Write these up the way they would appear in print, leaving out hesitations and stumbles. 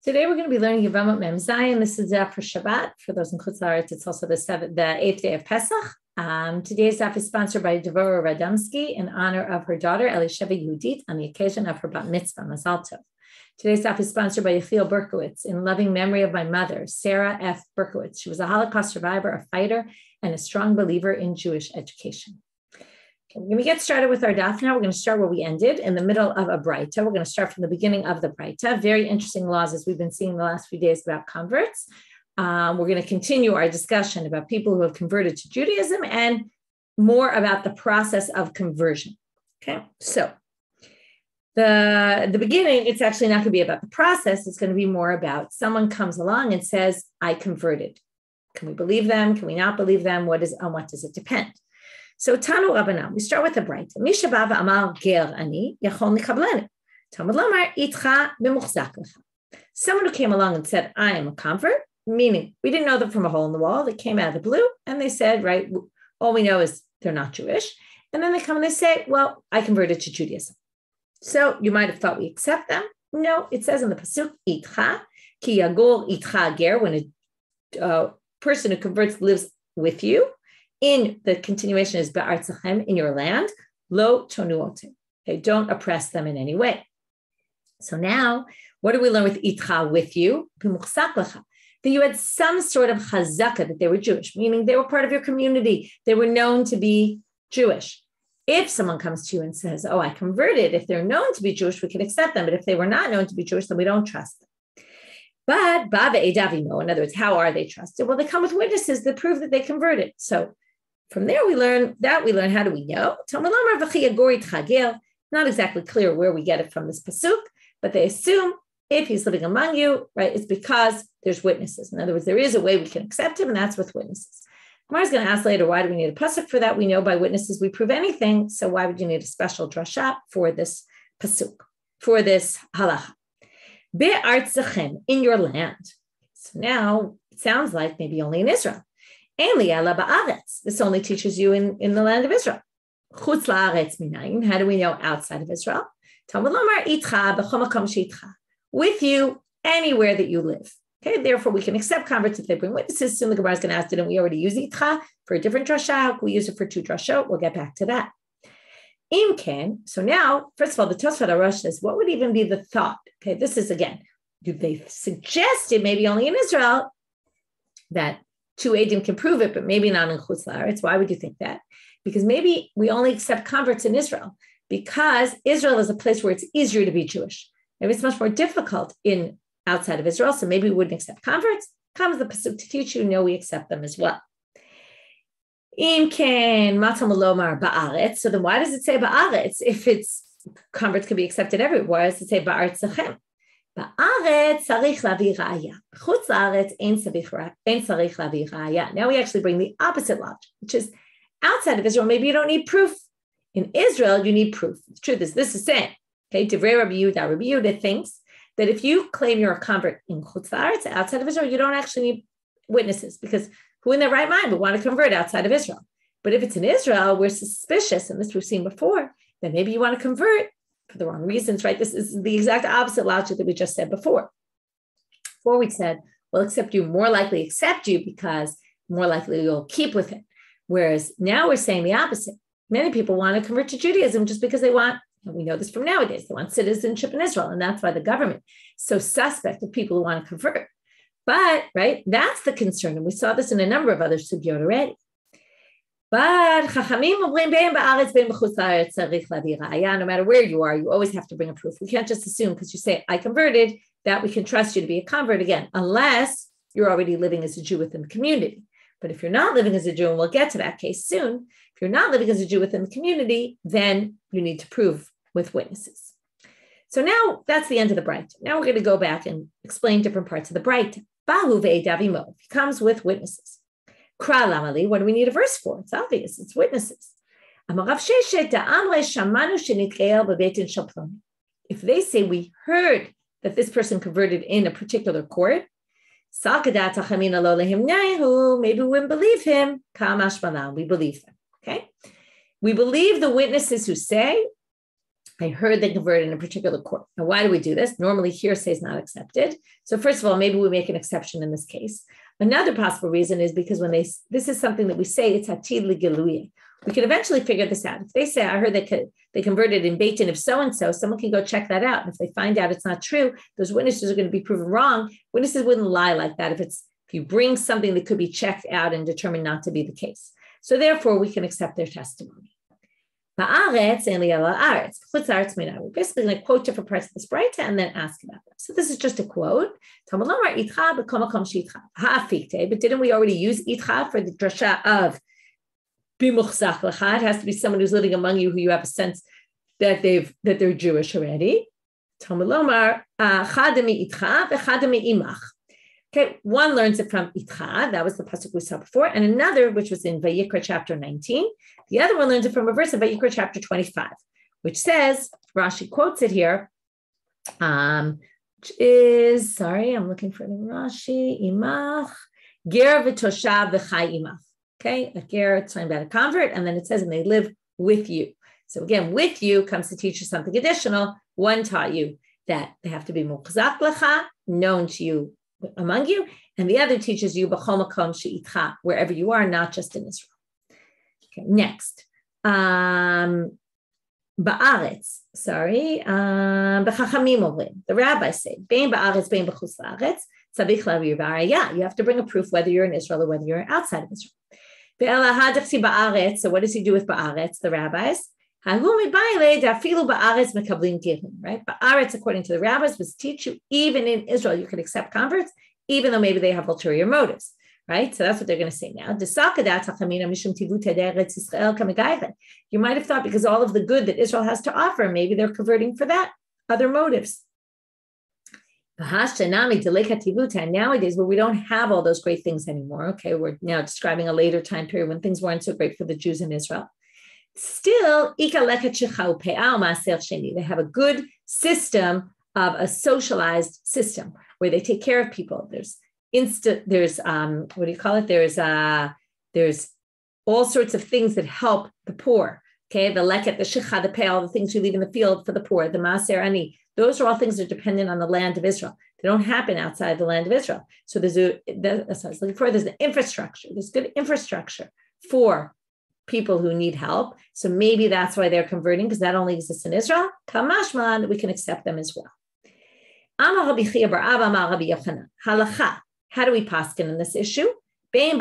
Today we're going to be learning Yevamot Mem Zayin. This is Daf for Shabbat. For those in Chutz La'aretz, it's also the eighth day of Pesach. Today's Daf is sponsored by Devorah Radomsky in honor of her daughter Elisheva Yehudit on the occasion of her bat mitzvah Mazal Tov. Today's Daf is sponsored by Yechiel Berkowitz in loving memory of my mother, Sarah F. Berkowitz. She was a Holocaust survivor, a fighter, and a strong believer in Jewish education. We're going to get started with our daf now. We're going to start where we ended in the middle of a Braita. We're going to start from the beginning of the Braita. Very interesting laws as we've been seeing the last few days about converts. We're going to continue our discussion about people who have converted to Judaism and more about the process of conversion. Okay, so the beginning, it's actually not going to be about the process. It's going to be more about someone comes along and says, I converted. Can we believe them? Can we not believe them? On what does it depend? So Tanu Rabbanan, we start with the Braita. Misha bava amar ger ani yachol nikablenu. Talmud lamar itcha b'muchzak lecha. Someone who came along and said, I am a convert, meaning we didn't know them from a hole in the wall. They came out of the blue and they said, right, all we know is they're not Jewish. And then they come and they say, well, I converted to Judaism. So you might have thought we accept them. No, it says in the pasuk, itcha, ki yagor itcha ger, when a person who converts lives with you. In the continuation is ba'artzachem, in your land, lo tonuotim. Okay, don't oppress them in any way. So now, what do we learn with itcha, with you? B'muchzak lecha. That you had some sort of chazaka that they were Jewish, meaning they were part of your community. They were known to be Jewish. If someone comes to you and says, oh, I converted, if they're known to be Jewish, we can accept them. But if they were not known to be Jewish, then we don't trust them. But bava edavimo, in other words, how are they trusted? Well, they come with witnesses that prove that they converted. So from there, we learn how do we know? Not exactly clear where we get it from this pasuk, but they assume if he's living among you, right, it's because there's witnesses. In other words, there is a way we can accept him, and that's with witnesses. Gemara's going to ask later, why do we need a pasuk for that? We know by witnesses we prove anything, so why would you need a special drasha for this pasuk, for this halacha? Be'artzachem, in your land. So now it sounds like maybe only in Israel. This only teaches you in the land of Israel. Chutz la'aretz minayin. How do we know outside of Israel? Talmud lamar itcha b'chol makom sheitcha. With you anywhere that you live. Okay, therefore we can accept converts if they bring witnesses. Soon the Gemara is going to ask, didn't we already use itcha for a different drasha? How can we use it for two drashot? We'll get back to that. Imken. So now, first of all, the Tosfot Arush says, what would even be the thought? Okay, this is again, they suggested maybe only in Israel that two Eidim can prove it, but maybe not in Chutz La'aretz. Why would you think that? Because maybe we only accept converts in Israel because Israel is a place where it's easier to be Jewish. Maybe it's much more difficult outside of Israel, so maybe we wouldn't accept converts. Comes the pasuk to teach you, no, we accept them as well. Imken matam lomar ba'aretz. So then why does it say ba'aretz if it's converts can be accepted everywhere? Why does it say ba'artzachem? Ba'aretz tzarich lavi raya. Chutz la'aretz ein tzarich lavi raya. Now we actually bring the opposite logic, which is outside of Israel, maybe you don't need proof. In Israel, you need proof. The truth is, this is saying, okay, Divrei Rabbi Yehuda thinks that if you claim you're a convert in Chutz la'aretz, outside of Israel, you don't actually need witnesses because who in their right mind would want to convert outside of Israel? But if it's in Israel, we're suspicious, and this we've seen before, that maybe you want to convert for the wrong reasons, right? This is the exact opposite logic that we just said before. Before we said, we'll accept you, more likely accept you because more likely you'll keep with it. Whereas now we're saying the opposite. Many people want to convert to Judaism just because they want, and we know this from nowadays, they want citizenship in Israel, and that's why the government is so suspect of people who want to convert. But, right, that's the concern, and we saw this in a number of other sugyot already. But Chachamim no matter where you are, you always have to bring a proof. We can't just assume because you say, I converted, that we can trust you to be a convert again, unless you're already living as a Jew within the community. But if you're not living as a Jew, and we'll get to that case soon, if you're not living as a Jew within the community, then you need to prove with witnesses. So now that's the end of the Braita. Now we're going to go back and explain different parts of the Braita. Bahu ve'edavimo, he comes with witnesses. Kra lamali, what do we need a verse for? It's obvious, it's witnesses. If they say we heard that this person converted in a particular court, maybe we wouldn't believe him. We believe them. Okay, we believe the witnesses who say I heard they converted in a particular court. Now, why do we do this? Normally, hearsay is not accepted. So first of all, maybe we make an exception in this case. Another possible reason is because when this is something that we say, it's hatid ligeluye. We can eventually figure this out. If they say, I heard they converted in Beit Din of so-and-so, someone can go check that out. And if they find out it's not true, those witnesses are going to be proven wrong. Witnesses wouldn't lie like that if you bring something that could be checked out and determined not to be the case. So therefore, we can accept their testimony. We're basically going to quote different parts of this Braita and then ask about them. So this is just a quote. But didn't we already use itcha for the drasha of bimuchzach lecha? It has to be someone who's living among you who you have a sense that they're Jewish already. Talmud lomar chadami itcha v'chadami imach. Okay, one learns it from itcha. That was the pasuk we saw before, and another, which was in Vayikra chapter 19. The other one learns it from a verse in Vayikra chapter 25, which says, Rashi quotes it here, which is, sorry, I'm looking for the Rashi, imach, ger v'toshav v'chai imach. Okay, a ger, it's talking about a convert, and then it says, and they live with you. So again, with you comes to teach you something additional. One taught you that they have to be muchzak lecha, known to you among you, and the other teaches you b'chol makom she'itcha, wherever you are, not just in Israel. Okay, next. Ba'aretz, b'chachamim omrim. The rabbis say, bein ba'aretz, bein b'chutz la'aretz, tzarich la'avir b'arayah. You have to bring a proof whether you're in Israel or whether you're outside of Israel. Ve'ela hadachsi ba'aretz. So what does he do with ba'aretz? The rabbis. Right? Ba'aretz, according to the rabbis, was teach you even in Israel you can accept converts, even though maybe they have ulterior motives. Right? So that's what they're going to say now. You might have thought because all of the good that Israel has to offer, maybe they're converting for that, other motives. And nowadays, where we don't have all those great things anymore, okay, we're now describing a later time period when things weren't so great for the Jews in Israel. Still, they have a good system of a socialized system where they take care of people. There's all sorts of things that help the poor. Okay, the leket, the shikha, the pay, all the things you leave in the field for the poor, the maser ani. Those are all things that are dependent on the land of Israel. They don't happen outside the land of Israel. So there's an infrastructure. There's good infrastructure for people who need help. So maybe that's why they're converting, because that only exists in Israel. Kamashman, we can accept them as well. Halacha. How do we paskin in this issue? This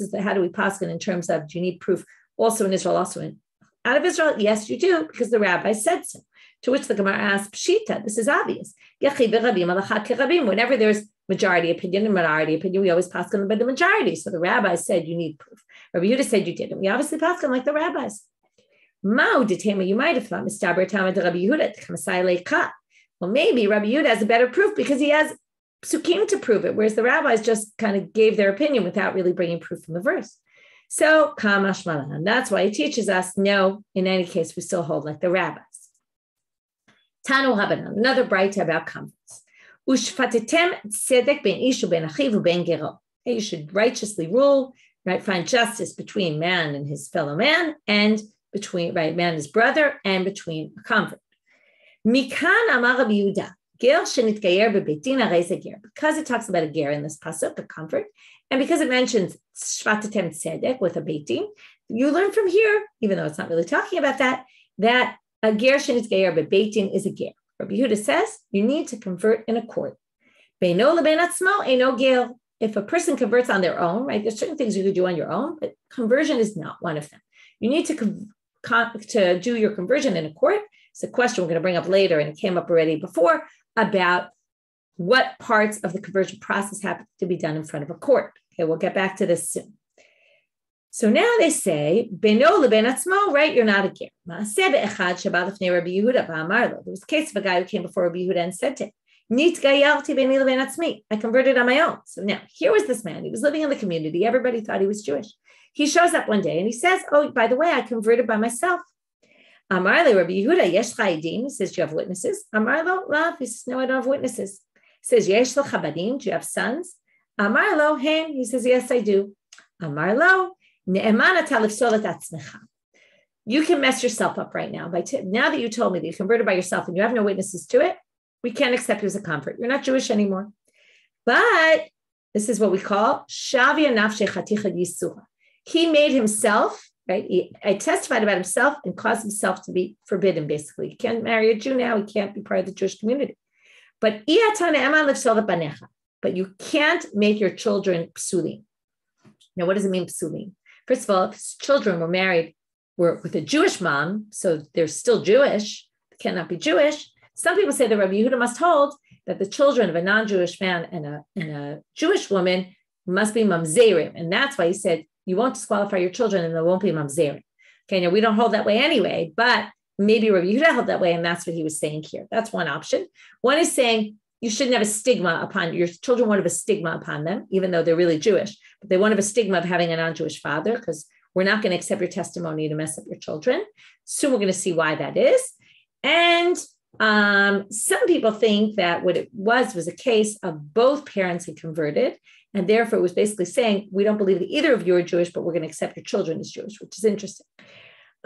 is how do we paskin in terms of, do you need proof also in Israel, also out of Israel? Yes, you do, because the rabbi said so. To which the Gemara asks, Pshita, this is obvious. Whenever there's majority opinion and minority opinion, we always paskin by the majority. So the rabbi said you need proof. Rabbi Yehuda said you didn't. We obviously paskin like the rabbis. You might have thought, well, maybe Rabbi Yehuda has a better proof because he has psukim to prove it, whereas the rabbis just kind of gave their opinion without really bringing proof from the verse. So, kamash malan, and that's why he teaches us, no, in any case, we still hold like the rabbis. Tanu Rabbanan, another braita about converts. Ushfatetem tzedek ben ishu ben achiv uben gero. You should righteously rule, right? Find justice between man and his fellow man, and between man and his brother, and between a convert. Mikan amar Rabbi Yehuda, ger shenitgayer bebeit din harei ze ger. Because it talks about a ger in this pasuk, a convert, and because it mentions shvatetem tzedek with a beit din, you learn from here, even though it's not really talking about that a ger shenitgayer bebeit din is a ger. Rabbi Yehuda says you need to convert in a court. Beino leben atzmo eino ger. If a person converts on their own, right, there's certain things you could do on your own, but conversion is not one of them. You need to do your conversion in a court. It's a question we're going to bring up later, and it came up already before, about what parts of the conversion process have to be done in front of a court. Okay, we'll get back to this soon. So now they say, Beno leben atzmo, right, you're not a ger. There was a case of a guy who came before Rabbi Yehuda and said to him, I converted on my own. So now, here was this man. He was living in the community. Everybody thought he was Jewish. He shows up one day and he says, oh, by the way, I converted by myself. Amar le Rabbi Yehuda, yesh cha'idim. He says, do you have witnesses? Amar lo, lav. He says, no, I don't have witnesses. He says, yesh lo chabadim. Do you have sons? Amar lo, hen. He says, yes, I do. Amar lo, ne'eman ata lifsol et atzmecha. you can mess yourself up right now. Now that you told me that you converted by yourself and you have no witnesses to it, we can't accept you as a convert. You're not Jewish anymore. But this is what we call Shavia Nafshe Chaticha Yisura. He made himself, right? He testified about himself and caused himself to be forbidden, basically. He can't marry a Jew now. He can't be part of the Jewish community. But you can't make your children psulim. Now, what does it mean, psulim? First of all, if his children were with a Jewish mom, so they're still Jewish, they cannot be Jewish. Some people say that Rabbi Yehuda must hold that the children of a non-Jewish man and a Jewish woman must be mamzerim. And that's why he said, you won't disqualify your children and there won't be mamzerim. Okay, now we don't hold that way anyway, but maybe Rabbi Yehuda held that way, and that's what he was saying here. That's one option. One is saying you shouldn't have a stigma upon your children, won't have a stigma upon them, even though they're really Jewish, but they won't have a stigma of having a non-Jewish father, because we're not going to accept your testimony to mess up your children. Soon we're going to see why that is. And some people think that what it was a case of both parents had converted, and therefore it was basically saying, we don't believe that either of you are Jewish, but we're going to accept your children as Jewish, which is interesting.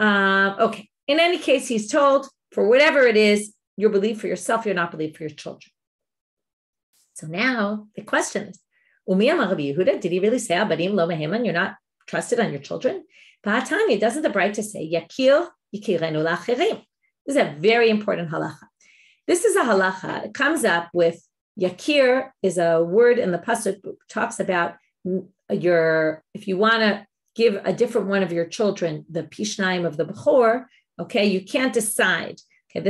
Okay. In any case, he's told, for whatever it is, you're believed for yourself, you're not believed for your children. So now the question is, did he really say, you're not trusted on your children? Doesn't the Braita say, Yakir yikirenu la'achirim? This is a very important halacha. This is a halacha. It comes up with yakir is a word in the pasuk talks about if you want to give a different one of your children the pishnaim of the bechor, okay, you can't decide. Okay,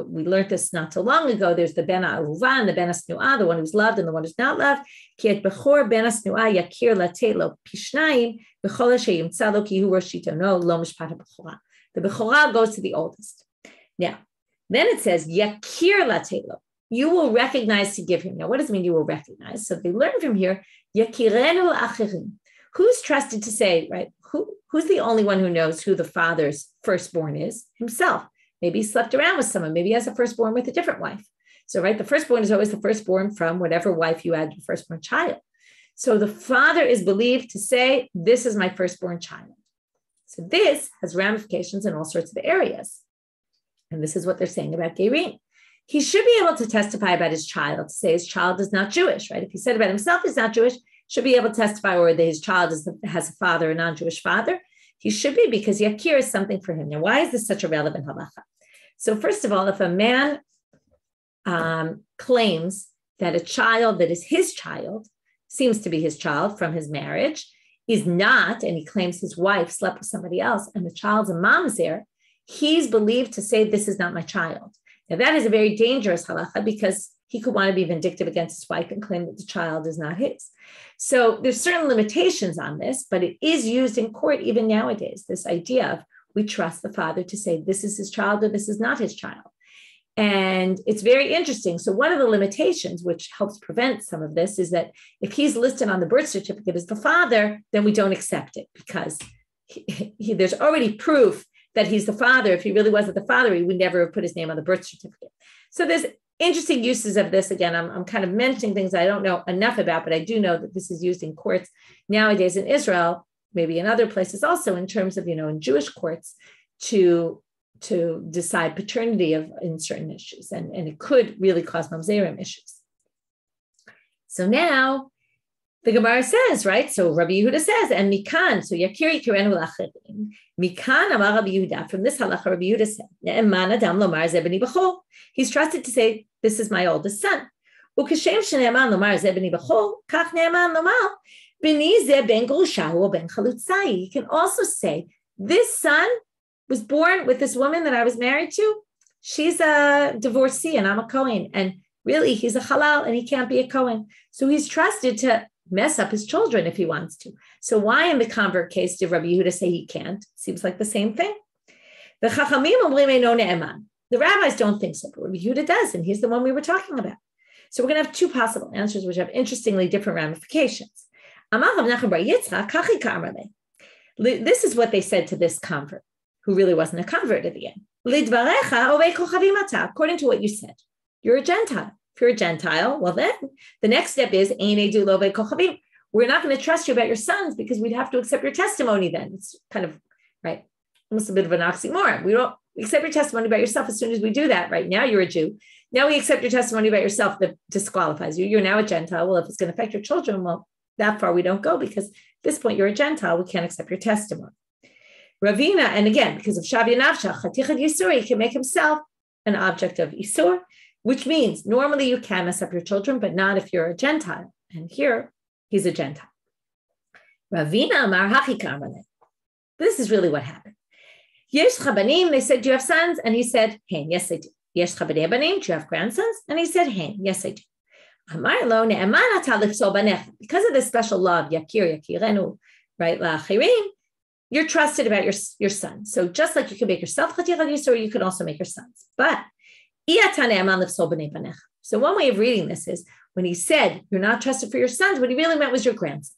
we learned this not so long ago. There's the ben ha'aruva and the ben ha'snuah, the one who's loved and the one who's not loved. Ki et bechor ben ha'snuah yakir latelo pishnaim bechol sheyimtza lo ki hu roshito no lo mishpat ha'bechora. The bechora goes to the oldest. Now, then it says, Yakir latelo, you will recognize to give him. Now, what does it mean you will recognize? So they learn from here, Yakirenu achirim. Who's trusted to say, right? Who's the only one who knows who the father's firstborn is? Himself. Maybe he slept around with someone. Maybe he has a firstborn with a different wife. So, right, the firstborn is always the firstborn from whatever wife you had your firstborn child. So the father is believed to say, this is my firstborn child. So this has ramifications in all sorts of areas. And this is what they're saying about Gerim. He should be able to testify about his child, to say his child is not Jewish, right? If he said about himself he's not Jewish, should be able to testify whether his child has a father, a non-Jewish father. He should be, because Yakir is something for him. Now, why is this such a relevant halacha? So first of all, if a man claims that a child that is his child, seems to be his child from his marriage, is not, and he claims his wife slept with somebody else, and the child's a mamzer, he's believed to say, this is not my child. Now, that is a very dangerous halacha, because he could want to be vindictive against his wife and claim that the child is not his. So there's certain limitations on this, but it is used in court even nowadays, this idea of we trust the father to say this is his child or this is not his child. And it's very interesting. So one of the limitations, which helps prevent some of this, is that if he's listed on the birth certificate as the father, then we don't accept it, because there's already proof that he's the father. If he really wasn't the father, he would never have put his name on the birth certificate. So there's interesting uses of this. Again, I'm kind of mentioning things I don't know enough about, but I do know that this is used in courts nowadays in Israel, maybe in other places also, in terms of, in Jewish courts to decide paternity in certain issues. And it could really cause mamzerim issues. So now the Gemara says, right? So Rabbi Yehuda says, and mikan, so yakir yikirenu lachirim. Mikan amar Rabbi Yehuda, from this halacha, Rabbi Yehuda said, ne'eman adam lomar ze b'ni b'chol. He's trusted to say, this is my oldest son. Ukeshem shene'eman lomar ze b'ni b'chol, kach ne'eman lomar, b'ni ze ben grushahu o ben chalutzai. He can also say, this son was born with this woman that I was married to. She's a divorcee and I'm a Kohen. And really, he's a halal and he can't be a Kohen. So he's trusted to mess up his children if he wants to. So why in the convert case did Rabbi Yehuda say he can't? Seems like the same thing. The Chachamim omrim eino ne'eman. The rabbis don't think so, but Rabbi Yehuda does, and he's the one we were talking about. So we're going to have two possible answers, which have interestingly different ramifications. This is what they said to this convert, who really wasn't a convert at the end. According to what you said, you're a Gentile. If you're a Gentile, well then, the next step is, we're not going to trust you about your sons because we'd have to accept your testimony then. It's kind of, right, almost a bit of an oxymoron. We don't accept your testimony about yourself as soon as we do that. Right now, you're a Jew. Now we accept your testimony about yourself that disqualifies you. You're now a Gentile. Well, if it's going to affect your children, well, that far we don't go because at this point you're a Gentile. We can't accept your testimony. Ravina, and again, because of Shavya Nafsha, Chatichad Yisur, he can make himself an object of Yisur, which means normally you can mess up your children, but not if you're a Gentile. And here, he's a Gentile. Ravina Amar Hachi Karmale. This is really what happened. Yesh Chabanim, they said, do you have sons? And he said, hey, yes, I do. Yesh Chabadei Banim, do you have grandsons? And he said, hey, yes, I do. Amar lo ne'eman ata lifsol banecha. Because of this special law of Yakir, Yakirenu, right, la'achirim, you're trusted about your son. So just like you can make yourself Chatichad Yisur, you can also make your sons. But so one way of reading this is when he said you're not trusted for your sons, what he really meant was your grandsons.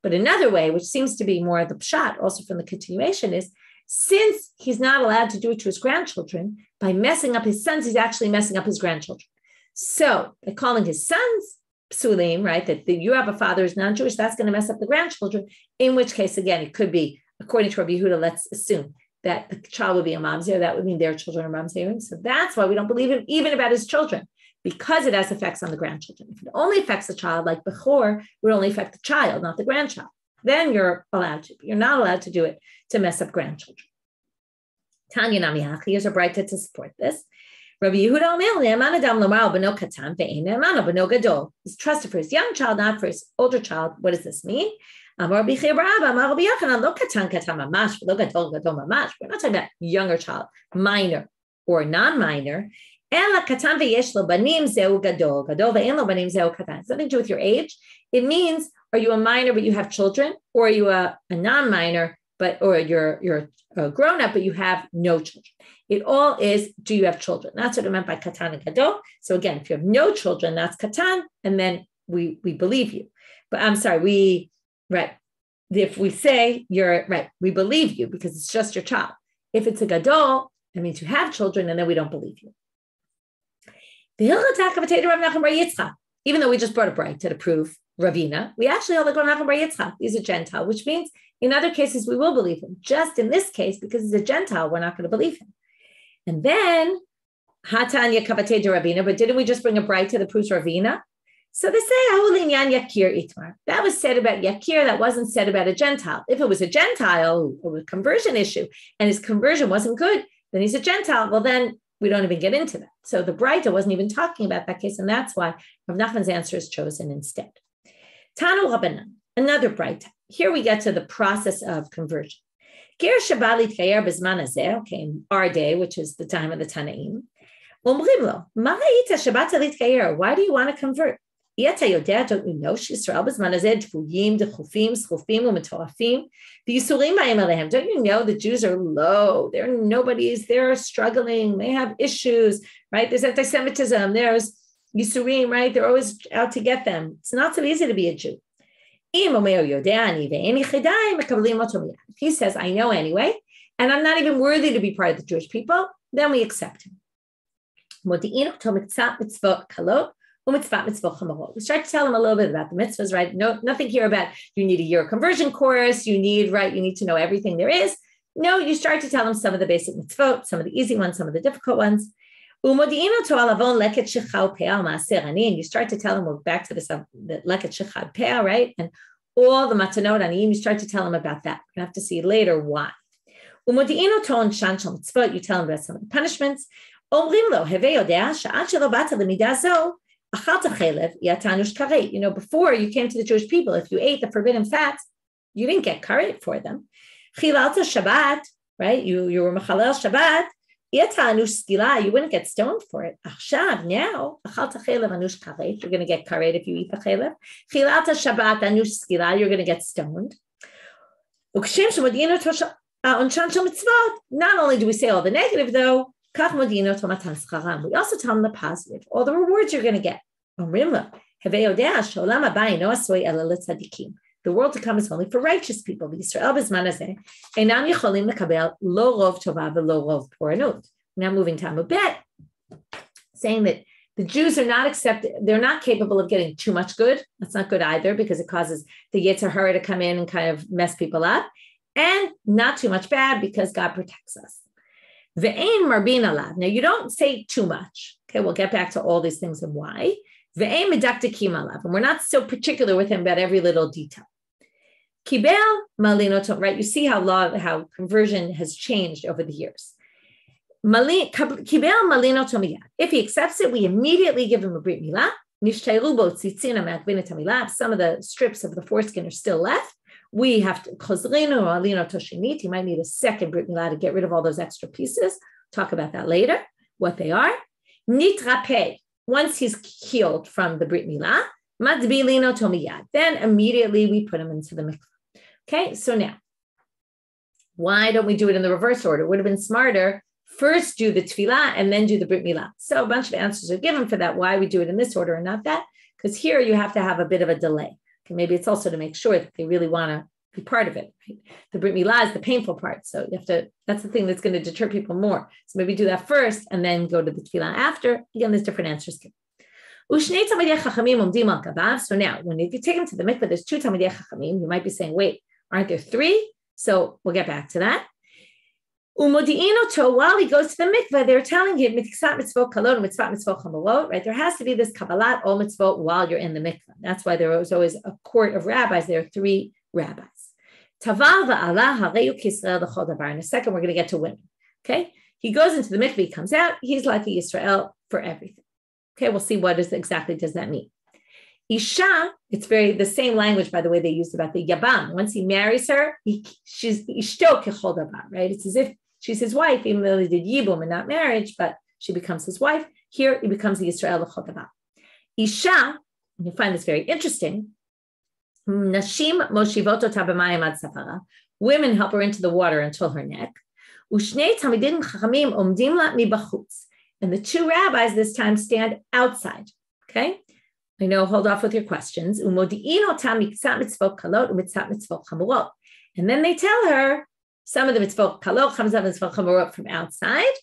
But another way, which seems to be more the pshat, also from the continuation, is since he's not allowed to do it to his grandchildren, by messing up his sons, he's actually messing up his grandchildren. So by calling his sons psulim, right, that you have a father who's non-Jewish, that's going to mess up the grandchildren, in which case, again, it could be, according to Rabbi Yehuda, let's assume that the child would be a mamzer, that would mean their children are mamzerim. So that's why we don't believe him even about his children, because it has effects on the grandchildren. If it only affects the child, like Bechor, it would only affect the child, not the grandchild. Then you're allowed to. You're not allowed to do it to mess up grandchildren. Tanya Namiach, here's a brighter to support this. Rabbi Yehuda Omer, Ne'eman Adam Lomar Beno Katan Ve'ein Ne'eman Beno Gadol. He's trusted for his young child, not for his older child. What does this mean? We're not talking about younger child, minor or non-minor. It's nothing to do with your age. It means, are you a minor but you have children, or are you a non-minor or you're a grown-up but you have no children? It all is, do you have children? That's what it meant by katan and gadol. So again, if you have no children, that's katan, and then we believe you. But I'm sorry, right. If we say you're right, we believe you because it's just your child. If it's a gadol, it means you have children, and then we don't believe you. Even though we just brought a bright to prove Ravina, we actually hold the Rav Nachman Bar Yitzchak. He's a Gentile, which means in other cases we will believe him. Just in this case, because he's a Gentile, we're not going to believe him. And then Hatanya Kavatei de Ravina, but didn't we just bring a bright to the proves Ravina? So they say, Yakir Itmar. That was said about Yakir, that wasn't said about a Gentile. If it was a Gentile, it was a conversion issue, and his conversion wasn't good, then he's a Gentile. Well, then we don't even get into that. So the Breita wasn't even talking about that case, and that's why Rav Nachman's answer is chosen instead. Tanu Rabbanan, another Breita. Here we get to the process of conversion. Ger Shabbat Litkayer Bizman Hazeh, okay, in our day, which is the time of the Tanaim. Omrim lo, Ma ha'ita Shabbat Litkayer? Why do you want to convert? Don't you know Israel b'zman hazeh dfuyim, dechufim, schufim, u'metorafim, v'yisurim ba'im alehem? Don't you know the Jews are low? They're nobodies. They're struggling. They have issues, right? There's anti-Semitism. There's yisurim, right? They're always out to get them. It's not so easy to be a Jew. If he says, I know anyway, and I'm not even worthy to be part of the Jewish people, then we accept him. We start to tell him a little bit about the mitzvahs, right? No, nothing here about you need a year conversion course, you need to know everything there is. No, you start to tell him some of the basic mitzvot, some of the easy ones, some of the difficult ones. And you start to tell him, we're back to this, the leket shechad peah, right? And all the matanot aniyim, you start to tell him about that. We're going to have to see later why. You tell him about some of the punishments. Before you came to the Jewish people, if you ate the forbidden fats, you didn't get karet for them. Shabbat, right? You were mechalel Shabbat. You wouldn't get stoned for it. Now, you're going to get karet if you eat the chelev. You're going to get stoned. Not only do we say all the negative, though, we also tell them the positive, all the rewards you're going to get. The world to come is only for righteous people. Now moving to Amubet, saying that the Jews are not they're not capable of getting too much good. That's not good either, because it causes the Yetzer Hara to come in and kind of mess people up. and not too much bad because God protects us. Ve'ein marbin alav. Now, you don't say too much. Okay, we'll get back to all these things and why. Ve'ein medaktakim alav. And we're not so particular with him about every little detail. Kibel malinotom, right? You see how conversion has changed over the years. Kibel malinotom miyad. If he accepts it, we immediately give him a brit milah. Nishtayru bo tzitzina me'akvinat hamilah. Some of the strips of the foreskin are still left. We have to chozrinu or alino toshinit. He might need a second brit milah to get rid of all those extra pieces. Talk about that later, what they are. Nitrape. Once he's healed from the brit milah, madbilino tomiyad. Then immediately we put him into the mikvah. Okay, so now, why don't we do it in the reverse order? It would have been smarter. First do the tefillah and then do the brit milah. So a bunch of answers are given for that, why we do it in this order and not that, because here you have to have a bit of a delay. Okay, maybe it's also to make sure that they really want to be part of it. Right? The brit milah is the painful part. So you have to, that's the thing that's going to deter people more. So maybe do that first and then go to the tefillah after. Again, there's different answers given. So now, when you take him to the mikveh, there's two Talmidei Chachamim. You might be saying, wait, aren't there three? So we'll get back to that. While he goes to the mikveh, they're telling him, right? There has to be this kabbalat ol mitzvot while you're in the mikveh. That's why there was always a court of rabbis. There are three rabbis. In a second, we're going to get to women. Okay? He goes into the mikveh, he comes out, he's like a Yisrael for everything. Okay, we'll see what exactly does that mean. Isha, it's the same language, by the way, they used about the Yabam. Once he marries her, she's Ishto kechol davar, right? It's as if she's his wife, even though they did Yibum and not marriage, but she becomes his wife. Here, he becomes the Yisrael l'chol davar. Isha, and you find this very interesting, Nashim moshivot ota b'mayim ad safara. Women help her into the water until her neck. Ushnei talmidim chachamim omdim la mibachutz. And the two rabbis this time stand outside. Okay? I know, hold off with your questions. And then they tell her some of the mitzvot kalot, chamzav mitzvot chamorot from outside.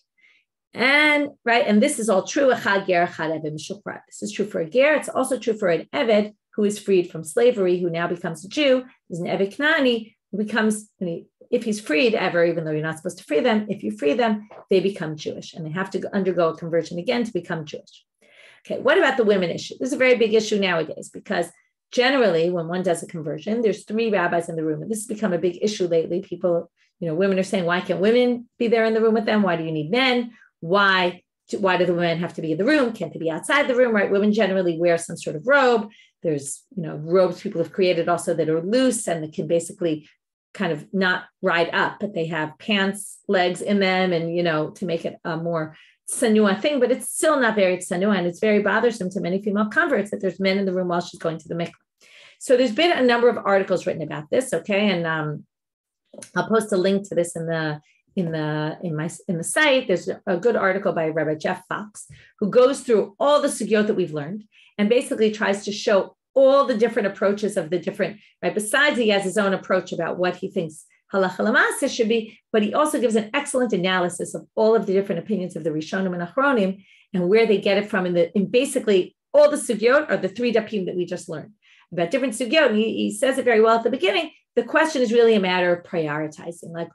And right, and this is all true. This is true for a ger. It's also true for an eved who is freed from slavery, who now becomes a Jew. There's an eved Knani who becomes, if he's freed ever, even though you're not supposed to free them, if you free them, they become Jewish and they have to undergo a conversion again to become Jewish. Okay, what about the women issue? This is a very big issue nowadays because generally when one does a conversion, there's three rabbis in the room. And this has become a big issue lately. People, women are saying, why can't women be there in the room with them? Why do you need men? Why do the women have to be in the room? Can't they be outside the room, right? Women generally wear some sort of robe. There's, robes people have created also that are loose and that can basically kind of not ride up, but they have pants, legs in them and, to make it a more tsanua thing, but it's still not very tsanua, and it's very bothersome to many female converts that there's men in the room while she's going to the mikveh. So there's been a number of articles written about this, okay, and I'll post a link to this in the site. There's a good article by Rabbi Jeff Fox who goes through all the sugyot that we've learned and basically tries to show all the different approaches of the different, right? Besides, he has his own approach about what he thinks halacha l'maaseh should be, but he also gives an excellent analysis of all of the different opinions of the Rishonim and Achronim and where they get it from. In basically all the sugyot are the three dapim that we just learned about different sugyot. And he says it very well at the beginning. The question is really a matter of prioritizing, like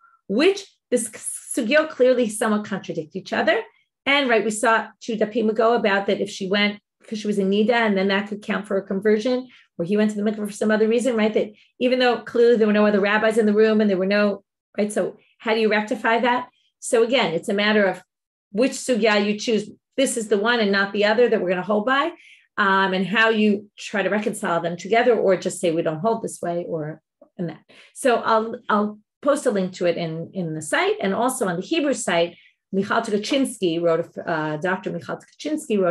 this sugyot clearly somewhat contradict each other. And right, we saw 2 dapim ago about that if she went because she was in Nida, and then that could count for a conversion, or he went to the mikveh for some other reason, right? That even though clearly there were no other rabbis in the room and there were no, right? So how do you rectify that? So again, it's a matter of which sugya you choose. This is the one and not the other that we're going to hold by, and how you try to reconcile them together, or just say we don't hold this way, or in that. So I'll post a link to it in the site, and also on the Hebrew site. Dr. Michal Tukachinsky wrote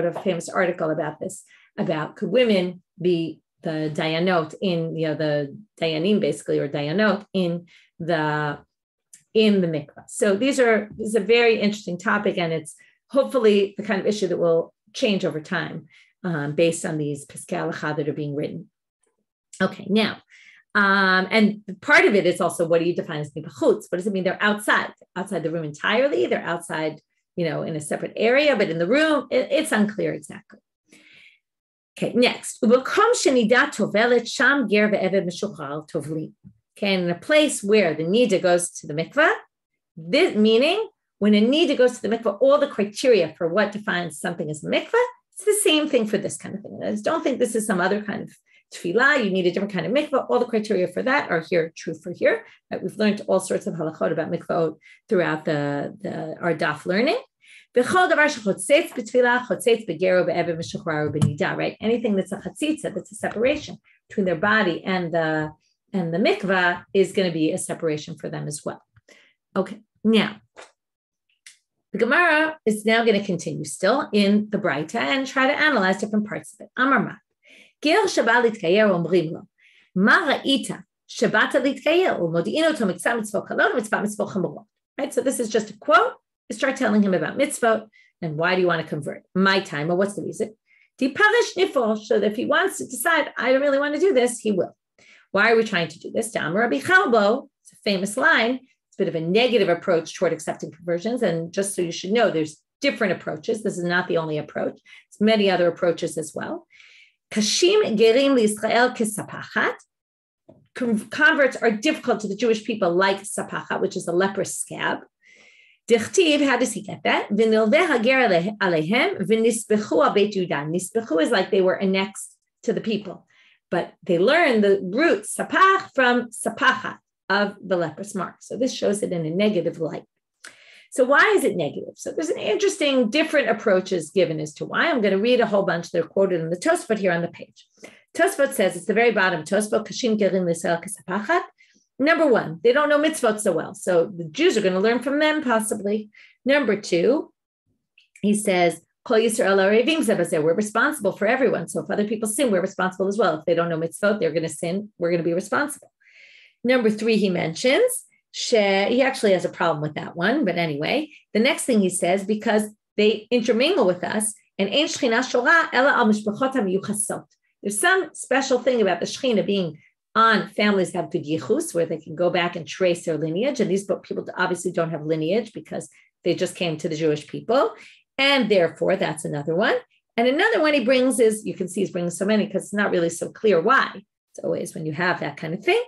a famous article about this, about could women be the dayanot in, the dayanim basically, or dayanot in the mikvah. So this is a very interesting topic, and it's hopefully the kind of issue that will change over time based on these piskei halacha that are being written. Okay, now, and part of it is also, what do you define as mibachutz? What does it mean? They're outside the room entirely. They're outside, in a separate area, but in the room, it's unclear exactly. Okay, next. Okay, and in a place where the nida goes to the mikveh, this meaning when a nida goes to the mikveh, all the criteria for what defines something as a mikveh, it's the same thing for this kind of thing. I just don't think this is some other kind of tefillah. You need a different kind of mikveh. All the criteria for that are here, true for here. Right? We've learned all sorts of halachot about mikvahot throughout our daf learning. Right? Anything that's a chatzitza, that's a separation between their body and the mikvah is going to be a separation for them as well. Okay, now the Gemara is now going to continue still in the Braita and try to analyze different parts of it. Amar ma, gil shabbat litkayer omrim lo, ma ra'ita shabbat litkayer umodi'in oto mitzvah mitzvot kalot mitzvah mitzvot chamorot. Right, so this is just a quote. You start telling him about mitzvot and why do you want to convert? My time, or what's the reason? Diparish nifol, so that if he wants to decide, I don't really want to do this, he will. Why are we trying to do this? To Amar Rabbi Chalbo, it's a famous line. It's a bit of a negative approach toward accepting conversions. And just so you should know, there's different approaches. This is not the only approach. There's many other approaches as well. Kashim gerim liYisrael kesapachat. Converts are difficult to the Jewish people like sapachat, which is a leprous scab. Dichtiv, how does he get that? V'nilveh hager alehem v'nisbechu al beit Yudah. Nisbechu is like they were annexed to the people. But they learn the root sapach from sapachat of the leprous mark. So this shows it in a negative light. So why is it negative? So there's an interesting different approaches given as to why. I'm going to read a whole bunch. They're quoted in the Tosfot here on the page. Tosfot says, it's the very bottom, Tosfot, Kashim Gerim L'Israel Kesapachat. Number one, they don't know mitzvot so well. So the Jews are going to learn from them possibly. Number two, he says, Kol Yisrael Arevim Zebazeh, we're responsible for everyone. So if other people sin, we're responsible as well. If they don't know mitzvot, they're going to sin. We're going to be responsible. Number three, he mentions, he actually has a problem with that one. But anyway, the next thing he says, because they intermingle with us, and Ein Shechina Shora Ela Al Mishpachot HaMiyuchasot. There's some special thing about the Shechina being on families that have good yichus, where they can go back and trace their lineage. And these people obviously don't have lineage because they just came to the Jewish people. And therefore, that's another one. And another one he brings is, you can see he's bringing so many because it's not really so clear why. It's always when you have that kind of thing.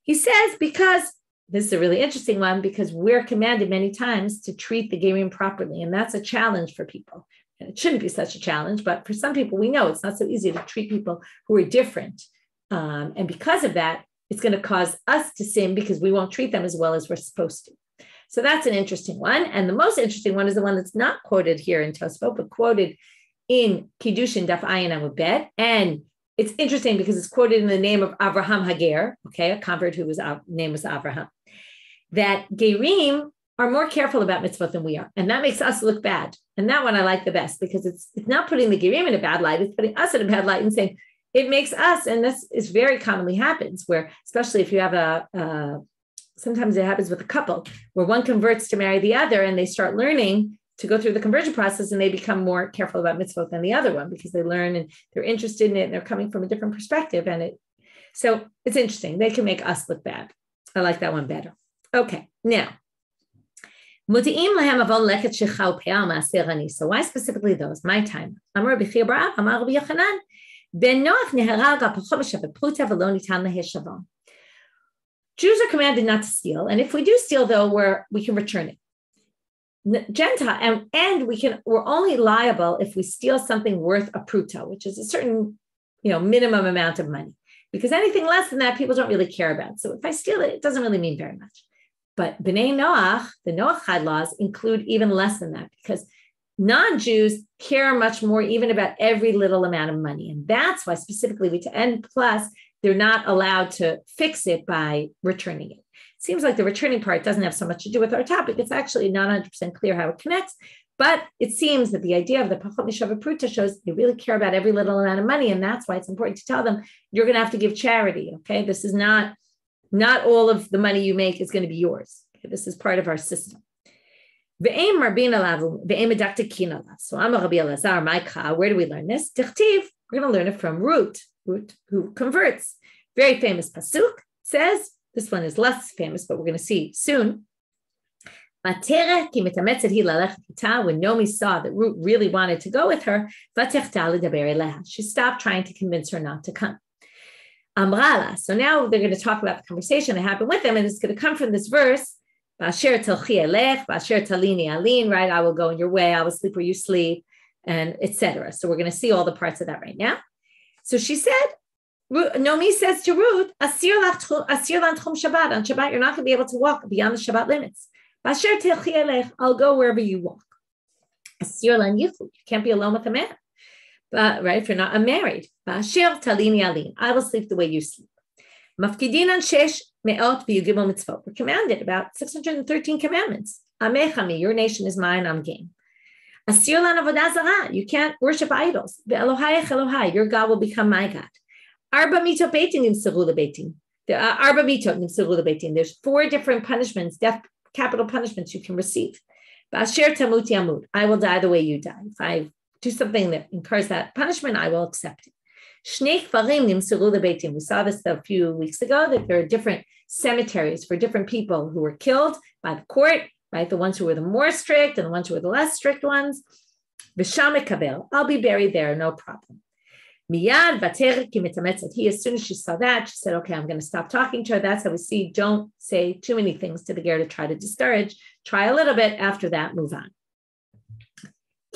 He says, because this is a really interesting one, because we're commanded many times to treat the gerim properly. And that's a challenge for people. And it shouldn't be such a challenge, but for some people, we know it's not so easy to treat people who are different. And because of that, it's going to cause us to sin because we won't treat them as well as we're supposed to. So that's an interesting one. And the most interesting one is the one that's not quoted here in Tosfot, but quoted in Kiddushin Daf Ayin Amud Bet. And it's interesting because it's quoted in the name of Avraham Hager, okay, a convert whose name was Avraham, that Gerim are more careful about mitzvot than we are. And that makes us look bad. And that one I like the best because it's not putting the Gerim in a bad light, it's putting us in a bad light and saying, it makes us, and this is very commonly happens, where especially if you have sometimes it happens with a couple, where one converts to marry the other and they start learning to go through the conversion process and they become more careful about mitzvot than the other one because they learn and they're interested in it and they're coming from a different perspective. So it's interesting. They can make us look bad. I like that one better. Okay, now. So why specifically those? My time. Amar Rabbi Chia Amar Rabbi Yochanan. Jews are commanded not to steal, and if we do steal, though, we can return it. Gentile, and we're only liable if we steal something worth a pruta, which is a certain, minimum amount of money. Because anything less than that, people don't really care about. So if I steal it, it doesn't really mean very much. But B'nai Noach, the Noachide laws include even less than that because non-Jews care much more even about every little amount of money. And that's why specifically and plus they're not allowed to fix it by returning it. It seems like the returning part doesn't have so much to do with our topic. It's actually not 100% clear how it connects, but it seems that the idea of the Pachot Mishava Pruta shows they really care about every little amount of money. And that's why it's important to tell them you're going to have to give charity. Okay. This is not all of the money you make is going to be yours. Okay? This is part of our system. So I'm a Rabbi Elazar, where do we learn this? We're going to learn it from Ruth, who converts. Very famous pasuk says, this one is less famous, but we're going to see soon. When Nomi saw that Ruth really wanted to go with her, she stopped trying to convince her not to come. Amrala. So now they're going to talk about the conversation that happened with them, and it's going to come from this verse, Ba'asher telchi elech, Ba'asher talini alin, right? I will go in your way, I will sleep where you sleep, and etc. So we're going to see all the parts of that right now. So she said, Nomi says to Ruth, Asir lan tchum Shabbat. On Shabbat, you're not going to be able to walk beyond the Shabbat limits. Ba'asher telchi elech, I'll go wherever you walk. Asir lan yichud, you can't be alone with a man. But right, if you're not married, Ba'asher talini alin, I will sleep the way you sleep. Mafkidin an shesh me'ot v'yugimel mitzvot. We're commanded about 613 commandments. Amechami, your nation is mine, I'm game. Asir lan avodah zarah, you can't worship idols. Ve'elohayech Elohai, your God will become my God. Arba mitot beitin nimseru lebeitin. Arba mitot nimseru lebeitin. There's 4 different punishments, death, capital punishments you can receive. Ba'asher tamuti amut, I will die the way you die. If I do something that incurs that punishment, I will accept it. We saw this a few weeks ago, that there are different cemeteries for different people who were killed by the court, right? The ones who were the more strict and the ones who were the less strict ones. I'll be buried there, no problem. He, as soon as she saw that, she said, okay, I'm going to stop talking to her. That's how we see, don't say too many things to the ger to try to discourage. Try a little bit, after that, move on.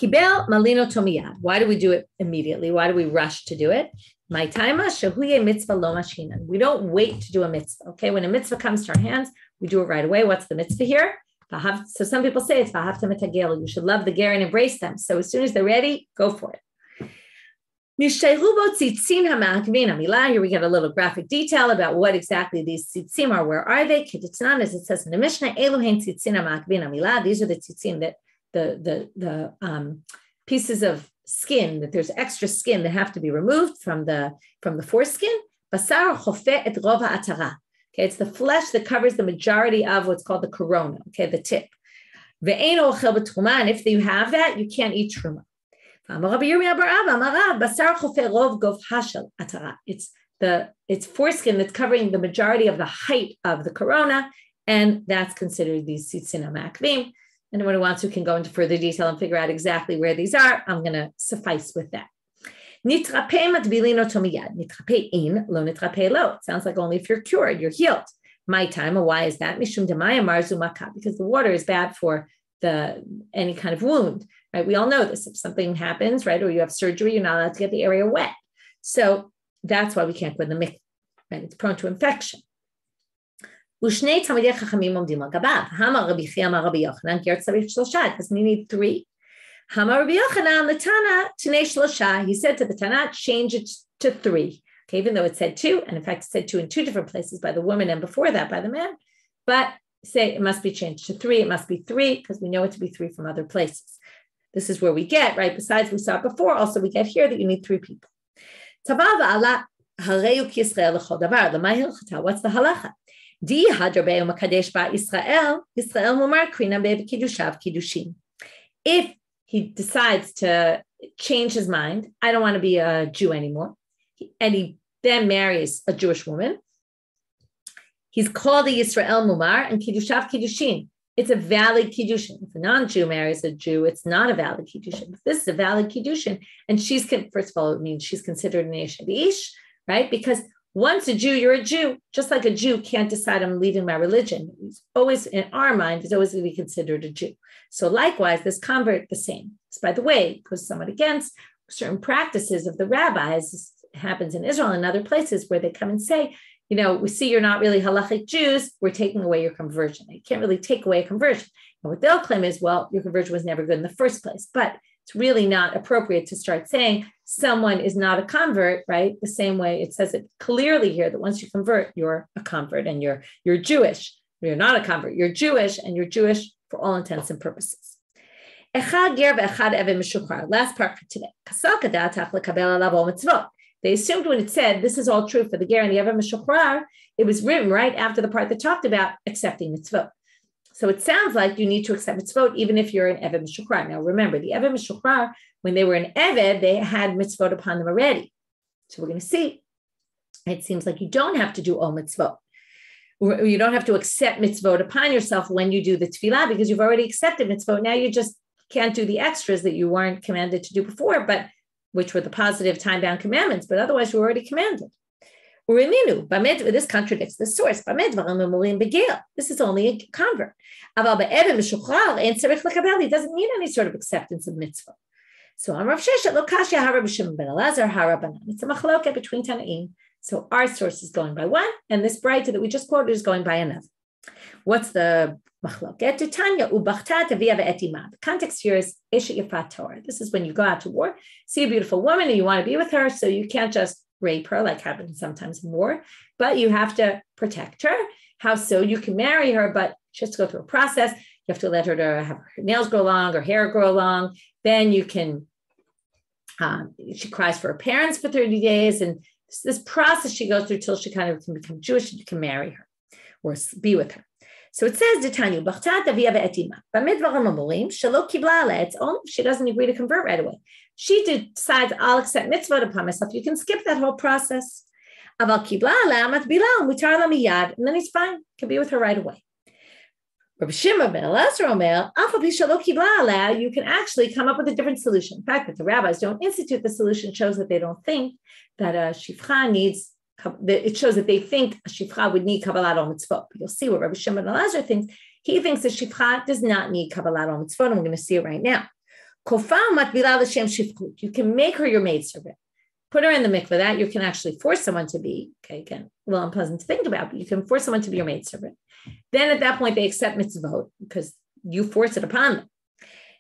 Kibel malino tomiyad. Why do we do it immediately? Why do we rush to do it? My taima shahuye mitzvah lo mashinan. We don't wait to do a mitzvah. Okay, when a mitzvah comes to our hands, we do it right away. What's the mitzvah here? So some people say it's v'ahavta mitagel. You should love the ger and embrace them. So as soon as they're ready, go for it. Here we get a little graphic detail about what exactly these tzitzim are. Where are they? K'ditznan, as it says in the Mishnah, eluhen tzitzin ha'ma'akvin ha'milah. These are the tzitzim that the pieces of skin, that there's extra skin that have to be removed from the foreskin. Basar chofeh et rov ha'atara. Okay, it's the flesh that covers the majority of what's called the corona. Okay, the tip. Ve'ein ochel b'truma, and if you have that, you can't eat truma. It's foreskin that's covering the majority of the height of the corona, and that's considered these tzitzin ha'ma'akvim. Anyone who wants to can go into further detail and figure out exactly where these are. I'm going to suffice with that. It sounds like only if you're cured, you're healed. My time, why is that? Because the water is bad for any kind of wound, right? We all know this. If something happens, right, or you have surgery, you're not allowed to get the area wet. So that's why we can't go in the mikveh, right? It's prone to infection. It doesn't need 3. He said to the Tana, change it to 3. Okay, even though it said 2, and in fact it said 2 in 2 different places by the woman and before that by the man, but say it must be changed to 3. It must be 3 because we know it to be 3 from other places. This is where we get, right? Besides we saw it before, also we get here that you need 3 people. What's the halacha? If he decides to change his mind, I don't want to be a Jew anymore, and he then marries a Jewish woman, he's called a Yisrael Mumar, and Kiddushav Kiddushin. It's a valid Kiddushin. If a non-Jew marries a Jew, it's not a valid Kiddushin. If this is a valid Kiddushin, and first of all, it means she's considered an Ish Ish, right? Because once a Jew, you're a Jew. Just like a Jew can't decide I'm leaving my religion. It's always, in our mind, is always going to be considered a Jew. So likewise, this convert, the same. So by the way, goes somewhat against certain practices of the rabbis. This happens in Israel and other places where they come and say, we see you're not really halachic Jews, we're taking away your conversion. You can't really take away a conversion. And what they'll claim is, well, your conversion was never good in the first place. But it's really not appropriate to start saying someone is not a convert, right? The same way it says it clearly here that once you convert, you're a convert and you're Jewish. You're not a convert, you're Jewish, and you're Jewish for all intents and purposes. Last part for today. They assumed when it said, this is all true for the ger and the Yevamot Mishuchrar, it was written right after the part that talked about accepting mitzvot. So it sounds like you need to accept mitzvot even if you're an Eved Mishuchrar. Now remember, the Eved Mishuchrar, when they were an Eved, they had mitzvot upon them already. So we're going to see. It seems like you don't have to do all mitzvot. You don't have to accept mitzvot upon yourself when you do the tefillah because you've already accepted mitzvot. Now you just can't do the extras that you weren't commanded to do before, but which were the positive time-bound commandments, but otherwise you were already commanded. Uriminu, Bamid, this contradicts the source. Bamid, this is only a convert. He doesn't need any sort of acceptance of mitzvah. So Rav Sheshet lo kashya hara b'Shimon ben Elazar hara Rabbanan. It's a machloket between Tanaim. So our source is going by one, and this Braita that we just quoted is going by another. What's the machloket? Tanya ubachta tavia ve'etima. The context here is isha yafat Torah. This is when you go out to war, see a beautiful woman, and you want to be with her, so you can't just rape her like happens sometimes in war, but you have to protect her. How so? You can marry her, but she has to go through a process. You have to let her to have her nails grow long, her hair grow long. Then you can, she cries for her parents for 30 days. And this process she goes through till she kind of can become Jewish and you can marry her or be with her. So it says, Detanyu, Bachtat Avia Ve'etima. Bamidvarim Amurim, Shalo Kibla Ale. It's only if she doesn't agree to convert right away. She decides, I'll accept mitzvah upon myself. You can skip that whole process. Aval Kibla Ale, Matbila, Mutar La Miyad, and then he's fine. Can be with her right away. Rabbi Shimon ben Elazar Omer, Alpha Pi Shalo Kibla Ale, you can actually come up with a different solution. In fact, that the rabbis don't institute the solution shows that they don't think that a shifcha needs. It shows that they think a shifcha would need kabbalat ol mitzvot. You'll see what Rabbi Shimon ben Elazar thinks. He thinks a shifcha does not need kabbalat ol mitzvot, and we're going to see it right now. You can make her your maidservant. Put her in the mikveh. That you can actually force someone to be, okay, again, a little unpleasant to think about, but you can force someone to be your maidservant. Then at that point, they accept mitzvot because you force it upon them.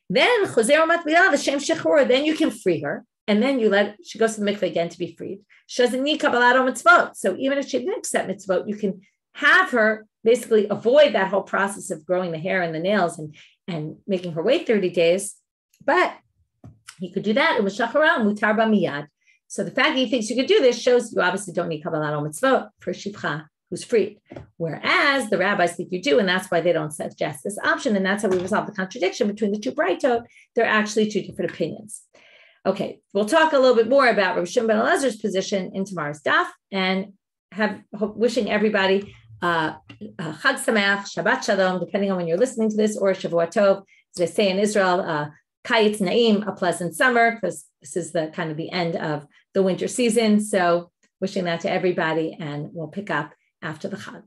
Then then you can free her. And then she goes to the mikveh again to be freed. She doesn't need kabbalat ol mitzvot. So even if she didn't accept mitzvot, you can have her basically avoid that whole process of growing the hair and the nails and making her wait 30 days. But he could do that. It was shachara mutar b'miyad. So the fact that he thinks you could do this shows you obviously don't need kabbalat ol mitzvot for shivcha who's freed. Whereas the rabbis think you do, and that's why they don't suggest this option. And that's how we resolve the contradiction between the two braitot. They're actually two different opinions. Okay, we'll talk a little bit more about Rabbi Shimon ben Elazar's position in tomorrow's daf, and wishing everybody Chag Sameach, Shabbat Shalom, depending on when you're listening to this, or Shavua Tov, as they say in Israel, Kayitz Naim, a pleasant summer, because this is the kind of the end of the winter season. So wishing that to everybody, and we'll pick up after the Chag.